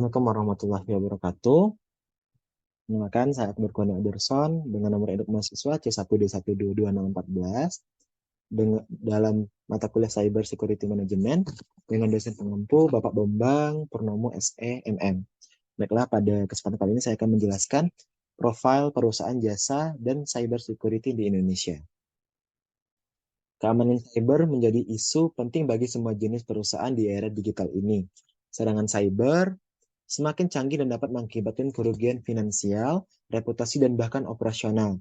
Assalamualaikum warahmatullahi wabarakatuh. Perkenalkan, saya Akbar Kwana Aderson dengan nomor induk mahasiswa C1D1222614 dengan dalam mata kuliah Cyber Security Management dengan dosen pengampu Bapak Bambang Purnomo SE MM. Baiklah, pada kesempatan kali ini saya akan menjelaskan profil perusahaan jasa dan cyber security di Indonesia. Keamanan cyber menjadi isu penting bagi semua jenis perusahaan di era digital ini. Serangan cyber semakin canggih dan dapat mengakibatkan kerugian finansial, reputasi, dan bahkan operasional.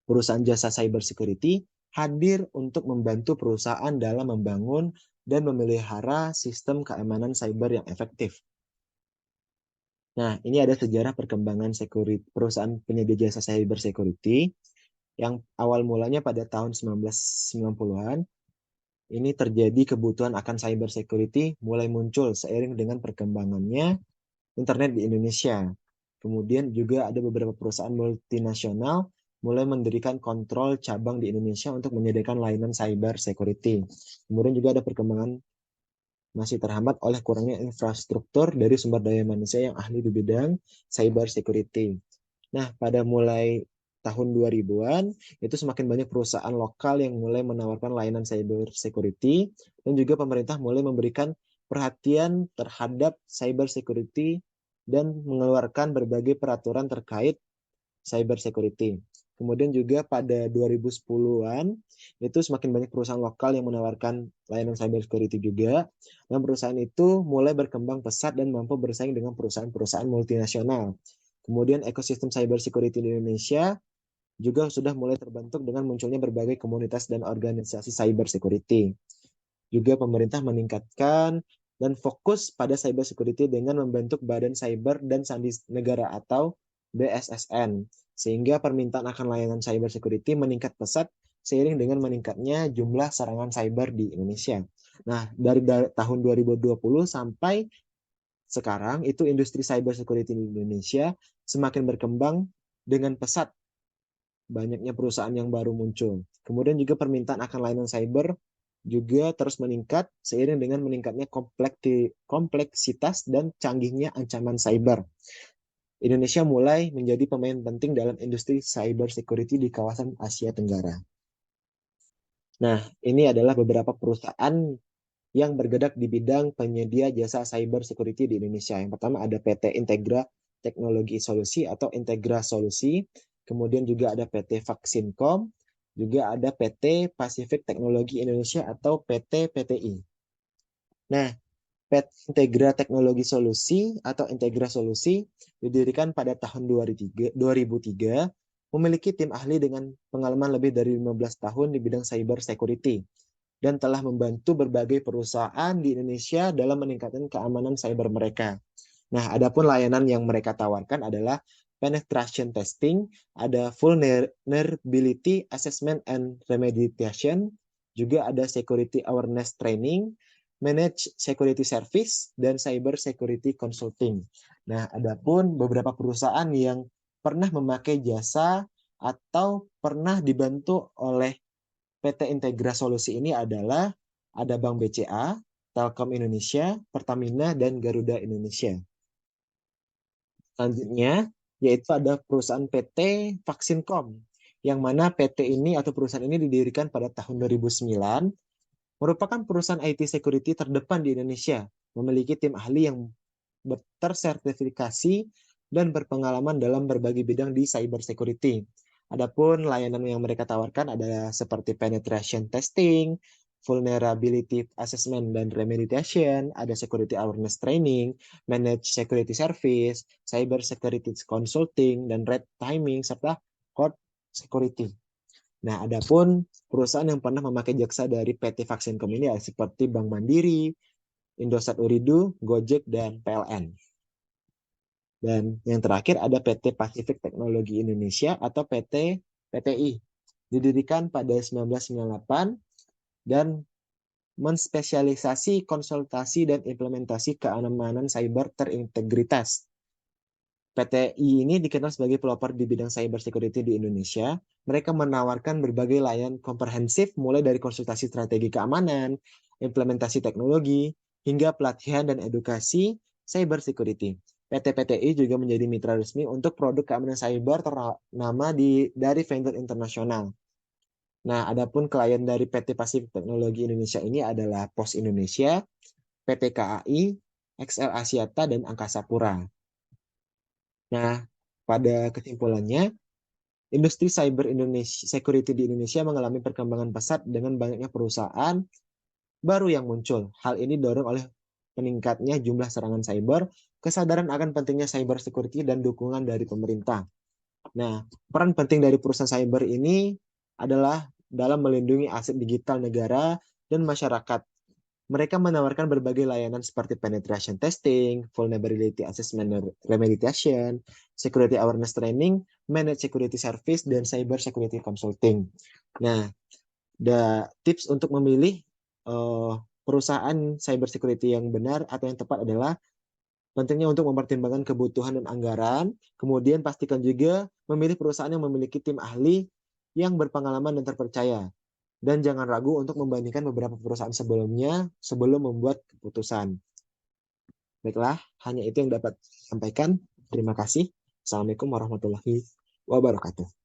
Perusahaan jasa cyber security hadir untuk membantu perusahaan dalam membangun dan memelihara sistem keamanan cyber yang efektif. Nah, ini ada sejarah perkembangan perusahaan penyedia jasa cyber security yang awal mulanya pada tahun 1990-an. Ini terjadi kebutuhan akan cyber security mulai muncul seiring dengan perkembangannya internet di Indonesia. Kemudian juga ada beberapa perusahaan multinasional mulai mendirikan kontrol cabang di Indonesia untuk menyediakan layanan cyber security. Kemudian juga ada perkembangan masih terhambat oleh kurangnya infrastruktur dari sumber daya manusia yang ahli di bidang cyber security. Nah, pada mulai tahun 2000-an, itu semakin banyak perusahaan lokal yang mulai menawarkan layanan cyber security, dan juga pemerintah mulai memberikan perhatian terhadap cyber security dan mengeluarkan berbagai peraturan terkait cyber security. Kemudian juga pada 2010-an, itu semakin banyak perusahaan lokal yang menawarkan layanan cyber security juga, dan perusahaan itu mulai berkembang pesat dan mampu bersaing dengan perusahaan-perusahaan multinasional. Kemudian ekosistem cyber security di Indonesia juga sudah mulai terbentuk dengan munculnya berbagai komunitas dan organisasi cyber security. Juga pemerintah meningkatkan dan fokus pada cyber security dengan membentuk Badan Cyber dan Sandi Negara atau BSSN, sehingga permintaan akan layanan cyber security meningkat pesat seiring dengan meningkatnya jumlah serangan cyber di Indonesia. Nah, dari tahun 2020 sampai sekarang itu industri cyber security di Indonesia semakin berkembang dengan pesat, banyaknya perusahaan yang baru muncul. Kemudian juga permintaan akan layanan cyber juga terus meningkat seiring dengan meningkatnya kompleksitas dan canggihnya ancaman cyber. Indonesia mulai menjadi pemain penting dalam industri cyber security di kawasan Asia Tenggara. Nah, ini adalah beberapa perusahaan yang bergerak di bidang penyedia jasa cyber security di Indonesia. Yang pertama ada PT Integra Teknologi Solusi atau Integra Solusi, kemudian juga ada PT Vaksincom, juga ada PT Pacific Teknologi Indonesia atau PT PTI. Nah, PT Integra Teknologi Solusi atau Integra Solusi didirikan pada tahun 2003, memiliki tim ahli dengan pengalaman lebih dari 15 tahun di bidang cyber security dan telah membantu berbagai perusahaan di Indonesia dalam meningkatkan keamanan cyber mereka. Nah, adapun layanan yang mereka tawarkan adalah penetration testing, ada vulnerability assessment and remediation, juga ada security awareness training, manage security service, dan cyber security consulting. Nah, adapun beberapa perusahaan yang pernah memakai jasa atau pernah dibantu oleh PT Integra Solusi ini adalah ada Bank BCA, Telkom Indonesia, Pertamina, dan Garuda Indonesia. Selanjutnya, yaitu ada perusahaan PT Vaksincom, yang mana PT ini atau perusahaan ini didirikan pada tahun 2009, merupakan perusahaan IT security terdepan di Indonesia, memiliki tim ahli yang tersertifikasi dan berpengalaman dalam berbagai bidang di cyber security. Adapun layanan yang mereka tawarkan adalah seperti penetration testing, vulnerability assessment dan remediation, ada security awareness training, manage security service, cyber security consulting, dan red timing, serta code security. Nah, adapun perusahaan yang pernah memakai jasa dari PT Vaksincom ini seperti Bank Mandiri, Indosat Uridu, Gojek, dan PLN. Dan yang terakhir ada PT Pacific Teknologi Indonesia atau PT PTI. Didirikan pada 1998 dan menspesialisasi konsultasi dan implementasi keamanan cyber terintegritas. PTI ini dikenal sebagai pelopor di bidang cyber security di Indonesia. Mereka menawarkan berbagai layanan komprehensif mulai dari konsultasi strategi keamanan, implementasi teknologi, hingga pelatihan dan edukasi cyber security. PT PTI juga menjadi mitra resmi untuk produk keamanan cyber ternama dari vendor internasional. Nah, adapun klien dari PT Pasifik Teknologi Indonesia ini adalah Pos Indonesia, PT KAI, XL Axiata, dan Angkasa Pura. Nah, pada kesimpulannya, industri cyber Indonesia, security di Indonesia mengalami perkembangan pesat dengan banyaknya perusahaan baru yang muncul. Hal ini dorong oleh peningkatnya jumlah serangan cyber, kesadaran akan pentingnya cyber security, dan dukungan dari pemerintah. Nah, peran penting dari perusahaan cyber ini adalah dalam melindungi aset digital negara dan masyarakat. Mereka menawarkan berbagai layanan seperti penetration testing, vulnerability assessment remediation, security awareness training, managed security service, dan cyber security consulting. Nah, tips untuk memilih perusahaan cyber security yang benar atau yang tepat adalah pentingnya untuk mempertimbangkan kebutuhan dan anggaran, kemudian pastikan juga memilih perusahaan yang memiliki tim ahli yang berpengalaman dan terpercaya. Dan jangan ragu untuk membandingkan beberapa perusahaan sebelumnya sebelum membuat keputusan. Baiklah, hanya itu yang dapat saya sampaikan. Terima kasih. Assalamualaikum warahmatullahi wabarakatuh.